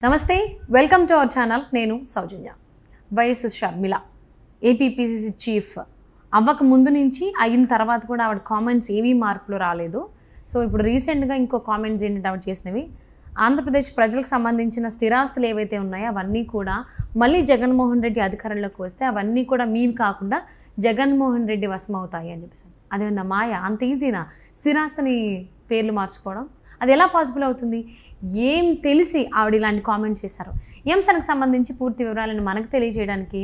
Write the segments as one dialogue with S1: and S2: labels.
S1: నమస్తే, welcome to our channel. నేను సౌజన్య. YS Sharmila APPCC chief అవ్వక ముందు నుంచి అయిన తర్వాత కూడా ఆవిడ కామెంట్స్ ఏమీ మార్పులు రాలేదు. సో ఇప్పుడు రీసెంట్గా ఇంకో కామెంట్స్ ఏంటంటే ఆవిడ చేసినవి, ఆంధ్రప్రదేశ్ ప్రజలకు సంబంధించిన స్థిరాస్తులు ఏవైతే ఉన్నాయో అవన్నీ కూడా మళ్ళీ జగన్మోహన్ రెడ్డి అధికారంలోకి వస్తే అవన్నీ కూడా మీవి కాకుండా జగన్మోహన్ రెడ్డి వశమవుతాయి అని చెప్పేసి. అదేమన్నా మాయ? అంత ఈజీనా స్థిరాస్తిని పేర్లు మార్చుకోవడం? అది ఎలా పాసిబుల్ అవుతుంది? ఏం తెలిసి ఆవిడ ఇలాంటి కామెంట్స్ చేశారు? ఈ అంశానికి సంబంధించి పూర్తి వివరాలను మనకు తెలియజేయడానికి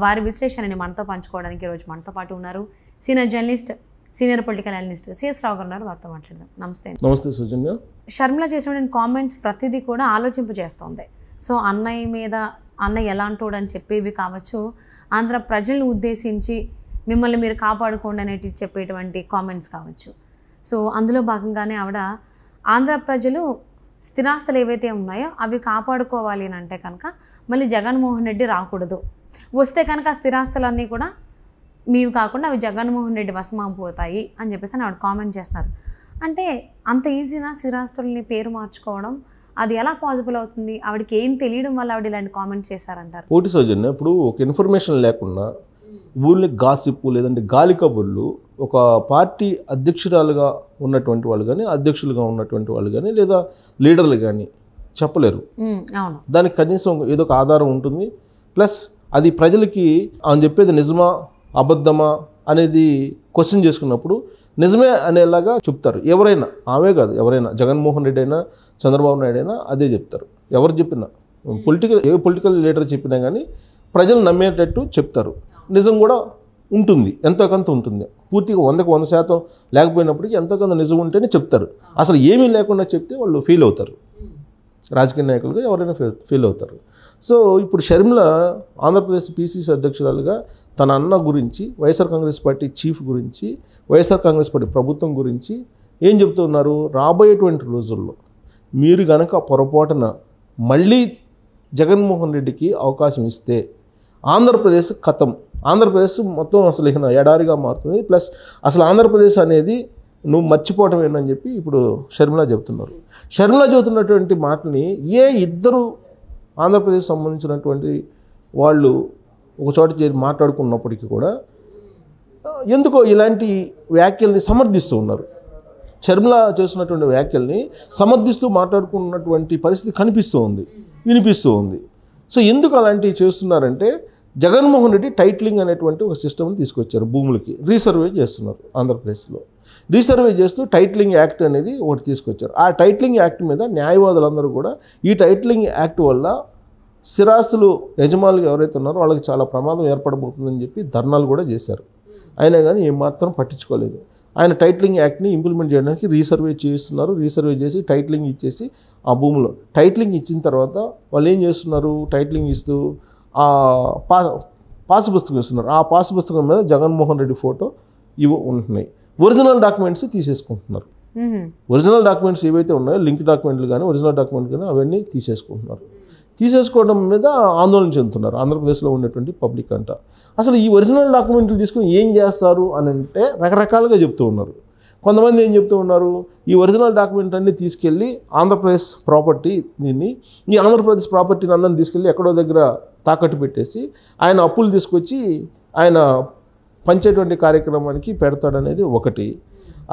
S1: వారి విశ్లేషణని మనతో పంచుకోవడానికి ఈరోజు మనతో పాటు ఉన్నారు senior journalist, senior political analyst CS Rao garu ఉన్నారు. వారితో మాట్లాడదాం. నమస్తే.
S2: నమస్తే సౌజన్య.
S1: షర్మిల చేసినటువంటి కామెంట్స్ ప్రతిదీ కూడా ఆలోచింపజేస్తోంది. సో అన్నయ్య ఎలాంటోడు అని చెప్పేవి కావచ్చు, ఆంధ్ర ప్రజలను ఉద్దేశించి మిమ్మల్ని మీరు కాపాడుకోండి అనేటి చెప్పేటువంటి కామెంట్స్ కావచ్చు. సో అందులో భాగంగానే ఆవిడ ఆంధ్ర ప్రజలు స్థిరాస్తులు ఏవైతే ఉన్నాయో అవి కాపాడుకోవాలి అని అంటే కనుక మళ్ళీ జగన్మోహన్ రెడ్డి రాకూడదు, వస్తే కనుక ఆ స్థిరాస్తులన్నీ కూడా మీవి కాకుండా అవి జగన్మోహన్ రెడ్డి వశమైపోతాయి అని చెప్పేసి ఆవిడ కామెంట్ చేస్తున్నారు. అంటే అంత ఈజీనా స్థిరాస్తుల్ని పేరు మార్చుకోవడం? అది ఎలా పాసిబుల్ అవుతుంది? ఆవిడకి ఏం తెలియడం వల్ల ఆవిడ ఇలాంటి కామెంట్స్ చేశారంటారు?
S2: ఒకటి సౌజన్య, ఇప్పుడు ఒక ఇన్ఫర్మేషన్ లేకుండా ఊళ్ళో గాసిప్పు లేదంటే గాలి కబుర్లు ఒక పార్టీ అధ్యక్షురాలుగా ఉన్నటువంటి వాళ్ళు కానీ, అధ్యక్షులుగా ఉన్నటువంటి వాళ్ళు కానీ, లేదా లీడర్లు కానీ చెప్పలేరు. దానికి కనీసం ఏదో ఒక ఆధారం ఉంటుంది. ప్లస్ అది ప్రజలకి అని చెప్పేది నిజమా అబద్ధమా అనేది క్వశ్చన్ చేసుకున్నప్పుడు నిజమే అనేలాగా చెప్తారు. ఎవరైనా, ఆమె కాదు, ఎవరైనా, జగన్మోహన్ రెడ్డి అయినా చంద్రబాబు నాయుడు అయినా అదే చెప్తారు. ఎవరు చెప్పినా, పొలిటికల్ లీడర్ చెప్పినా కానీ ప్రజలు నమ్మేటట్టు చెప్తారు. నిజం కూడా ఉంటుంది, ఎంతో కొంత ఉంటుంది. పూర్తిగా 100% లేకపోయినప్పటికీ ఎంతో కొంత నిజం ఉంటేనే చెప్తారు. అసలు ఏమీ లేకుండా చెప్తే వాళ్ళు ఫీల్ అవుతారు, రాజకీయ నాయకులుగా ఎవరైనా ఫీల్ అవుతారు. సో ఇప్పుడు షర్మిల ఆంధ్రప్రదేశ్ పీసీసీ అధ్యక్షురాలుగా తన అన్న గురించి, వైఎస్ఆర్ కాంగ్రెస్ పార్టీ చీఫ్ గురించి, వైఎస్ఆర్ కాంగ్రెస్ పార్టీ ప్రభుత్వం గురించి ఏం చెప్తున్నారు? రాబోయేటువంటి రోజుల్లో మీరు కనుక పొరపాటున మళ్ళీ జగన్మోహన్ రెడ్డికి అవకాశం ఇస్తే ఆంధ్రప్రదేశ్ కథం, ఆంధ్రప్రదేశ్ మొత్తం అసలు ఇక ఎడారిగా మారుతుంది. ప్లస్ అసలు ఆంధ్రప్రదేశ్ అనేది నువ్వు మర్చిపోవటం ఏంటని చెప్పి ఇప్పుడు షర్మిల చెబుతున్నారు. షర్మిల చెబుతున్నటువంటి మాటని ఇద్దరు ఆంధ్రప్రదేశ్ సంబంధించినటువంటి వాళ్ళు ఒక చోట చేరి మాట్లాడుకున్నప్పటికీ కూడా ఎందుకో ఇలాంటి వ్యాఖ్యల్ని సమర్థిస్తూ ఉన్నారు. షర్మిల చేస్తున్నటువంటి వ్యాఖ్యల్ని సమర్థిస్తూ మాట్లాడుకున్నటువంటి పరిస్థితి కనిపిస్తూ ఉంది, వినిపిస్తూ ఉంది. సో ఎందుకు అలాంటివి చేస్తున్నారంటే, జగన్మోహన్ రెడ్డి టైటిలింగ్ అనేటువంటి ఒక సిస్టమ్ని తీసుకొచ్చారు. భూములకి రీసర్వే చేస్తున్నారు ఆంధ్రప్రదేశ్లో. రీసర్వే చేస్తూ టైటిలింగ్ యాక్ట్ అనేది ఒకటి తీసుకొచ్చారు. ఆ టైటిలింగ్ యాక్ట్ మీద న్యాయవాదులందరూ కూడా ఈ టైటిలింగ్ యాక్ట్ వల్ల స్థిరాస్తులు యజమానులు ఎవరైతే ఉన్నారో వాళ్ళకి చాలా ప్రమాదం ఏర్పడబోతుందని చెప్పి ధర్నాలు కూడా చేశారు. అయినా కానీ ఏమాత్రం పట్టించుకోలేదు. ఆయన టైటిలింగ్ యాక్ట్ని ఇంప్లిమెంట్ చేయడానికి రీసర్వే చేస్తున్నారు. రీసర్వే చేసి టైటిలింగ్ ఇచ్చేసి ఆ భూమిలో టైటిలింగ్ ఇచ్చిన తర్వాత వాళ్ళు ఏం చేస్తున్నారు? టైటిలింగ్ ఇస్తూ ఆ పాస్ పుస్తకం ఇస్తున్నారు. ఆ పాస్ పుస్తకం మీద జగన్మోహన్ రెడ్డి ఫోటో ఇవి ఉంటున్నాయి. ఒరిజినల్ డాక్యుమెంట్స్ తీసేసుకుంటున్నారు. ఒరిజినల్ డాక్యుమెంట్స్ ఏవైతే ఉన్నాయో, లింక్ డాక్యుమెంట్లు కానీ ఒరిజినల్ డాక్యుమెంట్ కానీ అవన్నీ తీసేసుకుంటున్నారు. తీసేసుకోవడం మీద ఆందోళన చెందుతున్నారు ఆంధ్రప్రదేశ్లో ఉన్నటువంటి పబ్లిక్ అంతా. అసలు ఈ ఒరిజినల్ డాక్యుమెంట్లు తీసుకుని ఏం చేస్తారు అని అంటే రకరకాలుగా చెప్తూ ఉన్నారు. కొంతమంది ఏం చెప్తూ ఉన్నారు? ఈ ఒరిజినల్ డాక్యుమెంట్ అన్నీ తీసుకెళ్ళి ఆంధ్రప్రదేశ్ ప్రాపర్టీ, ఈ ఆంధ్రప్రదేశ్ ప్రాపర్టీని అందరిని తీసుకెళ్ళి ఎక్కడో దగ్గర తాకట్టు పెట్టేసి ఆయన అప్పులు తీసుకొచ్చి ఆయన పంచేటువంటి కార్యక్రమానికి పెడతాడనేది ఒకటి.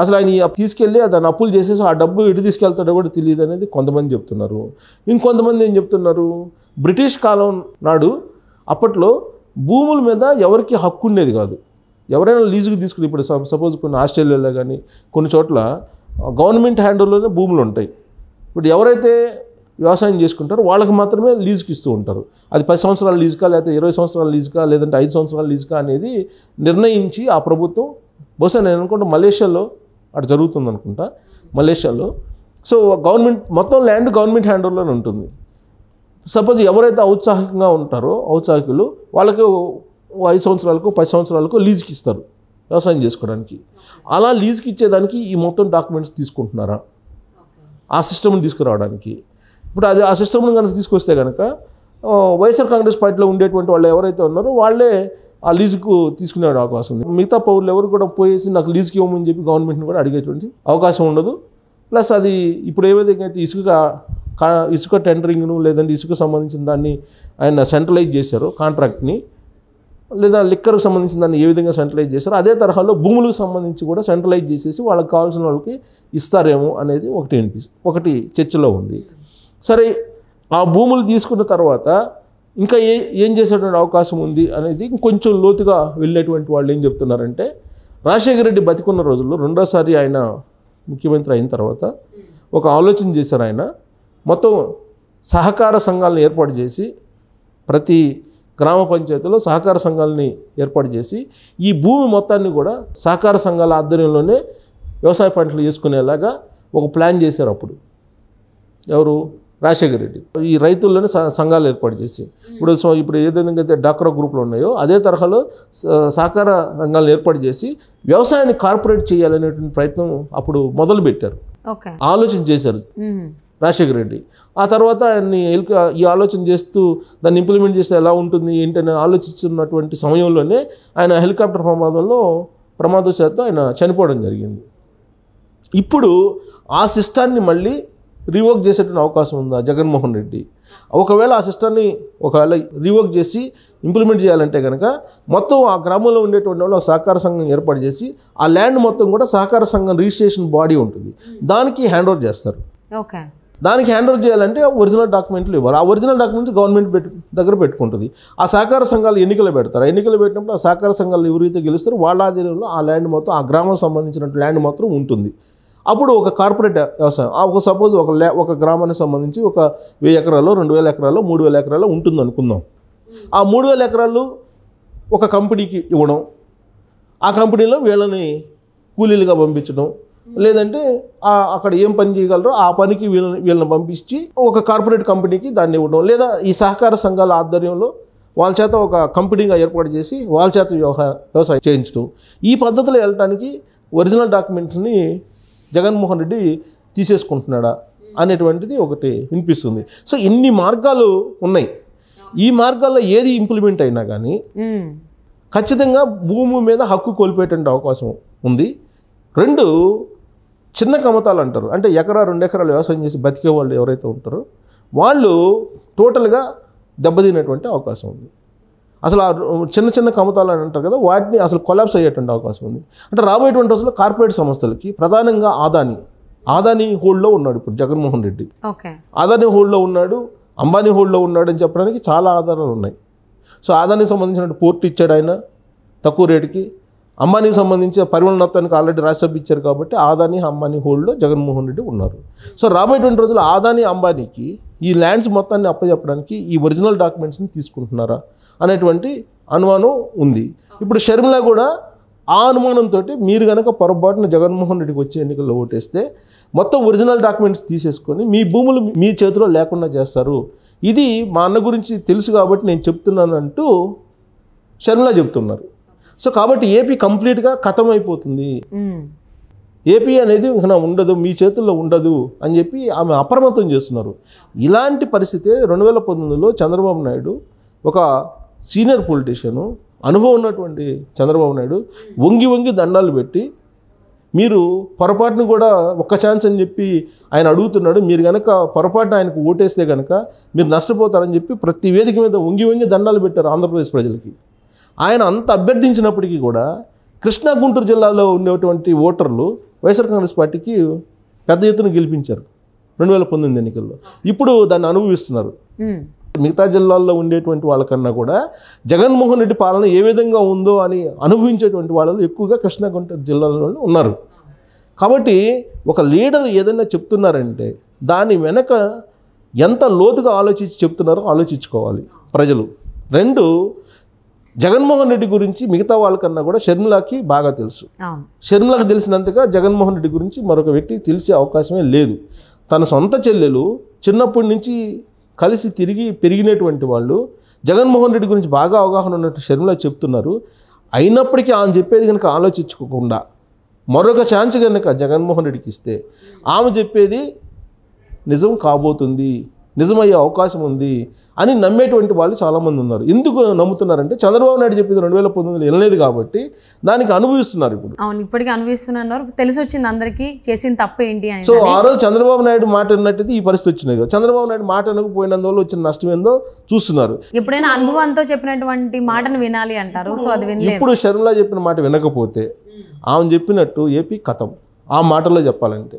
S2: అసలు ఆయన తీసుకెళ్ళి దాన్ని అప్పులు చేసేసి ఆ డబ్బు ఎటు తీసుకెళ్తాడో కూడా తెలియదు అనేది కొంతమంది చెప్తున్నారు. ఇంకొంతమంది ఏం చెప్తున్నారు? బ్రిటిష్ కాలం నాడు అప్పట్లో భూముల మీద ఎవరికి హక్కు ఉండేది కాదు. ఎవరైనా లీజుకు తీసుకుని, ఇప్పుడు సపోజ్ కొన్ని ఆస్ట్రేలియాలో కానీ కొన్ని చోట్ల గవర్నమెంట్ హ్యాండ్లోనే భూములు ఉంటాయి. ఇప్పుడు ఎవరైతే వ్యవసాయం చేసుకుంటారో వాళ్ళకి మాత్రమే లీజుకి ఇస్తూ ఉంటారు. అది 10 సంవత్సరాల లీజుకా, లేకపోతే 20 సంవత్సరాల లీజుకా, లేదంటే 5 సంవత్సరాల లీజుకా అనేది నిర్ణయించి ఆ ప్రభుత్వం, బహుశా నేను అనుకుంటా మలేషియాలో అటు జరుగుతుంది అనుకుంటా, మలేషియాలో. సో గవర్నమెంట్ మొత్తం ల్యాండ్ గవర్నమెంట్ హ్యాండ్లోనే ఉంటుంది. సపోజ్ ఎవరైతే ఔత్సాహికంగా ఉంటారో ఔత్సాహికులు వాళ్ళకి 5 సంవత్సరాలకు 10 సంవత్సరాలకు లీజుకి ఇస్తారు వ్యవసాయం చేసుకోవడానికి. అలా లీజుకి ఇచ్చేదానికి ఈ మొత్తం డాక్యుమెంట్స్ తీసుకుంటున్నారా ఆ సిస్టమ్ని తీసుకురావడానికి? ఇప్పుడు అది ఆ సిస్టమ్ని కనుక తీసుకొస్తే కనుక వైఎస్ఆర్ కాంగ్రెస్ పార్టీలో ఉండేటువంటి వాళ్ళు ఎవరైతే ఉన్నారో వాళ్ళే ఆ లీజుకు తీసుకునే అవకాశం ఉంది. మిగతా పౌరులు ఎవరు కూడా పోయేసి నాకు లీజుకి ఇవ్వమని చెప్పి గవర్నమెంట్ని కూడా అడిగేటువంటి అవకాశం ఉండదు. ప్లస్ అది ఇప్పుడు ఏవైతే ఇసుక ఇసుక టెండరింగ్ను లేదంటే ఇసుక సంబంధించిన దాన్ని ఆయన సెంట్రలైజ్ చేశారో కాంట్రాక్ట్ని, లేదా లిక్కర్కి సంబంధించిన దాన్ని ఏ విధంగా సెంట్రలైజ్ చేశారో అదే తరహాలో భూములకు సంబంధించి కూడా సెంట్రలైజ్ చేసేసి వాళ్ళకి కావాల్సిన వాళ్ళకి ఇస్తారేమో అనేది ఒకటి చర్చలో ఉంది. సరే, ఆ భూములు తీసుకున్న తర్వాత ఇంకా ఏం చేసేటువంటి అవకాశం ఉంది అనేది కొంచెం లోతుగా వెళ్ళేటువంటి వాళ్ళు ఏం చెప్తున్నారంటే, రాజశేఖర రెడ్డి బతికున్న రోజుల్లో రెండోసారి ఆయన ముఖ్యమంత్రి అయిన తర్వాత ఒక ఆలోచన చేశారు. ఆయన మొత్తం సహకార సంఘాలను ఏర్పాటు చేసి ప్రతి గ్రామ పంచాయతీలో సహకార సంఘాలని ఏర్పాటు చేసి ఈ భూమి మొత్తాన్ని కూడా సహకార సంఘాల ఆధ్వర్యంలోనే వ్యవసాయ పంటలు చేసుకునేలాగా ఒక ప్లాన్ చేశారు. అప్పుడు ఎవరు? రాజశేఖర రెడ్డి. ఈ రైతుల్లోనే సంఘాలు ఏర్పాటు చేసి ఇప్పుడు ఏ విధంగా అయితే డాక్రా గ్రూపులు ఉన్నాయో అదే తరహాలో సహకార రంగాలను ఏర్పాటు చేసి వ్యవసాయాన్ని కార్పొరేట్ చేయాలనేటువంటి ప్రయత్నం అప్పుడు మొదలుపెట్టారు, ఆలోచన చేశారు రాజశేఖర రెడ్డి. ఆ తర్వాత ఆయన్ని ఈ ఆలోచన చేస్తూ దాన్ని ఇంప్లిమెంట్ చేస్తే ఎలా ఉంటుంది ఏంటని ఆలోచిస్తున్నటువంటి సమయంలోనే ఆయన హెలికాప్టర్ ప్రమాదవశాత్తు ఆయన చనిపోవడం జరిగింది. ఇప్పుడు ఆ సిస్టాన్ని మళ్ళీ రివోక్ చేసేటువంటి అవకాశం ఉందా జగన్మోహన్ రెడ్డి? ఒకవేళ ఆ సిస్టాన్ని రివోక్ చేసి ఇంప్లిమెంట్ చేయాలంటే కనుక మొత్తం ఆ గ్రామంలో ఉండేటువంటి వాళ్ళు ఒక సహకార సంఘం ఏర్పాటు చేసి ఆ ల్యాండ్ మొత్తం కూడా సహకార సంఘం రిజిస్ట్రేషన్ బాడీ ఉంటుంది, దానికి హ్యాండ్ ఓవర్ చేస్తారు. దానికి హ్యాండ్ ఓవర్ చేయాలంటే ఒరిజినల్ డాక్యుమెంట్లు ఇవ్వాలి. ఆ ఒరిజినల్ డాక్యుమెంట్స్ గవర్నమెంట్ దగ్గర పెట్టుకుంటుంది. ఆ సహకార సంఘాలు ఎన్నికలు పెడతారు. ఎన్నికలు పెట్టినప్పుడు ఆ సహకార సంఘాలు ఎవరైతే గెలుస్తారో వాళ్ళ ఆధ్వర్యంలో ఆ ల్యాండ్ మొత్తం, ఆ గ్రామం సంబంధించిన ల్యాండ్ మాత్రం ఉంటుంది. అప్పుడు ఒక కార్పొరేట్ వ్యవసాయం సపోజ్ ఒక గ్రామానికి సంబంధించి ఒక 1000 ఎకరాలు 2000 ఎకరాలు 3000 ఎకరాలు ఉంటుంది అనుకుందాం. ఆ 3000 ఎకరాలు ఒక కంపెనీకి ఇవ్వడం, ఆ కంపెనీలో వీళ్ళని కూలీలుగా పంపించడం, లేదంటే అక్కడ ఏం పని చేయగలరో ఆ పనికి వీళ్ళని పంపించి ఒక కార్పొరేట్ కంపెనీకి దాన్ని ఇవ్వడం, లేదా ఈ సహకార సంఘాల ఆధ్వర్యంలో వాళ్ళ చేత ఒక కంపెనీగా ఏర్పాటు చేసి వాళ్ళ చేత వ్యవసాయం చేయించడం. ఈ పద్ధతిలో వెళ్ళటానికి ఒరిజినల్ డాక్యుమెంట్స్ని జగన్మోహన్ రెడ్డి తీసేసుకుంటున్నాడా అనేటువంటిది ఒకటి వినిపిస్తుంది. సో ఇన్ని మార్గాలు ఉన్నాయి. ఈ మార్గాల్లో ఏది ఇంప్లిమెంట్ అయినా కానీ ఖచ్చితంగా భూమి మీద హక్కు కోల్పోయేటువంటి అవకాశం ఉంది. 2 చిన్న కమతాలు అంటారు, అంటే 1-2 ఎకరాలు వ్యవసాయం చేసి బతికే వాళ్ళు ఎవరైతే ఉంటారో వాళ్ళు టోటల్గా దెబ్బతినేటువంటి అవకాశం ఉంది. అసలు ఆ చిన్న కమతాలు అని అంటారు కదా, వాటిని అసలు కొలాప్స్ అయ్యేటువంటి అవకాశం ఉంది. అంటే రాబోయేటువంటి రోజుల్లో కార్పొరేట్ సంస్థలకి ప్రధానంగా ఆదాని హోల్డ్లో ఉన్నాడు ఇప్పుడు జగన్మోహన్ రెడ్డి. ఆదాని హోల్డ్లో ఉన్నాడు, అంబానీ హోల్డ్లో ఉన్నాడు అని చెప్పడానికి చాలా ఆధారాలు ఉన్నాయి. సో ఆదానికి సంబంధించిన పోర్ట్ ఇచ్చాడు ఆయన తక్కువ రేటుకి. అంబానీకి సంబంధించి పరిమళనాథానికి ఆల్రెడీ రాజ్యసభ ఇచ్చారు కాబట్టి ఆదాని అంబానీ హోల్డ్లో జగన్మోహన్ రెడ్డి ఉన్నారు. సో రాబోయేటువంటి రోజుల్లో ఆదాని అంబానీకి ఈ ల్యాండ్స్ మొత్తాన్ని అప్పచెప్పడానికి ఈ ఒరిజినల్ డాక్యుమెంట్స్ని తీసుకుంటున్నారా అనేటువంటి అనుమానం ఉంది. ఇప్పుడు షర్మిల కూడా ఆ అనుమానంతో మీరు కనుక పొరపాటున జగన్మోహన్ రెడ్డికి వచ్చే ఎన్నికల్లో ఓటేస్తే మొత్తం ఒరిజినల్ డాక్యుమెంట్స్ తీసేసుకొని మీ భూములు మీ చేతిలో లేకుండా చేస్తారు, ఇది మా అన్న గురించి తెలుసు కాబట్టి నేను చెప్తున్నాను అంటూ షర్మిల చెప్తున్నారు. సో కాబట్టి ఏపీ కంప్లీట్గా ఖతం అయిపోతుంది, ఏపీ అనేది ఇంకా ఉండదు, మీ చేతుల్లో ఉండదు అని చెప్పి ఆమె అప్రమత్తం చేస్తున్నారు. ఇలాంటి పరిస్థితి 2019లో చంద్రబాబు నాయుడు ఒక సీనియర్ పొలిటీషియను, అనుభవం ఉన్నటువంటి చంద్రబాబు నాయుడు వంగి దండాలు పెట్టి మీరు పొరపాటును కూడా ఒక్క ఛాన్స్ అని చెప్పి ఆయన అడుగుతున్నాడు, మీరు కనుక పొరపాటున ఆయనకు ఓటేస్తే కనుక మీరు నష్టపోతారని చెప్పి ప్రతి వేదిక మీద వంగి దండాలు పెట్టారు ఆంధ్రప్రదేశ్ ప్రజలకి. ఆయన అంత అభ్యర్థించినప్పటికీ కూడా కృష్ణా గుంటూరు జిల్లాలో ఉండేటువంటి ఓటర్లు వైఎస్ఆర్ కాంగ్రెస్ పార్టీకి పెద్ద ఎత్తున గెలిపించారు 2019 ఎన్నికల్లో. ఇప్పుడు దాన్ని అనుభవిస్తున్నారు. మిగతా జిల్లాల్లో ఉండేటువంటి వాళ్ళకన్నా కూడా జగన్మోహన్ రెడ్డి పాలన ఏ విధంగా ఉందో అని అనుభవించేటువంటి వాళ్ళు ఎక్కువగా కృష్ణా గుంటూరు జిల్లాలో ఉన్నారు. కాబట్టి ఒక లీడర్ ఏదైనా చెప్తున్నారంటే దాని వెనక ఎంత లోతుగా ఆలోచించి చెప్తున్నారో ఆలోచించుకోవాలి ప్రజలు. 2, జగన్మోహన్ రెడ్డి గురించి మిగతా వాళ్ళకన్నా కూడా షర్మిలకి బాగా తెలుసు. షర్మిలకి తెలిసినంతగా జగన్మోహన్ రెడ్డి గురించి మరొక వ్యక్తికి తెలిసే అవకాశమే లేదు. తన సొంత చెల్లెలు చిన్నప్పటి నుంచి కలిసి తిరిగి పెరిగినటువంటి వాళ్ళు జగన్మోహన్ రెడ్డి గురించి బాగా అవగాహన ఉన్నట్టు షర్మిల చెప్తున్నారు. అయినప్పటికీ ఆమె చెప్పేది కనుక ఆలోచించుకోకుండా మరొక ఛాన్స్ కనుక జగన్మోహన్ రెడ్డికి ఇస్తే ఆమె చెప్పేది నిజం కాబోతుంది నిజమయ్యే అవకాశం ఉంది అని నమ్మేటువంటి వాళ్ళు చాలామంది ఉన్నారు. ఎందుకు నమ్ముతున్నారంటే చంద్రబాబు నాయుడు చెప్పింది 2019 వినలేదు కాబట్టి దానికి అనుభవిస్తున్నారు ఇప్పుడు.
S1: అవును, ఇప్పటికీ అనుభవిస్తున్నారు. తెలిసి వచ్చింది అందరికీ చేసిన తప్పు ఏంటి అని.
S2: సో ఆ రోజు చంద్రబాబు నాయుడు మాట విన్నట్టయితే ఈ పరిస్థితి వచ్చినాయి కదా. చంద్రబాబు నాయుడు మాట వినకపోయినందువల్ల వచ్చిన నష్టం ఏందో చూస్తున్నారు.
S1: ఎప్పుడైనా అనుభవంతో చెప్పినటువంటి మాటను వినాలి అంటారు. సో అది వినలేదు.
S2: ఇప్పుడు షర్మిల చెప్పిన మాట వినకపోతే ఆమె చెప్పినట్టు ఏపీ కథం ఆ మాటల్లో చెప్పాలంటే.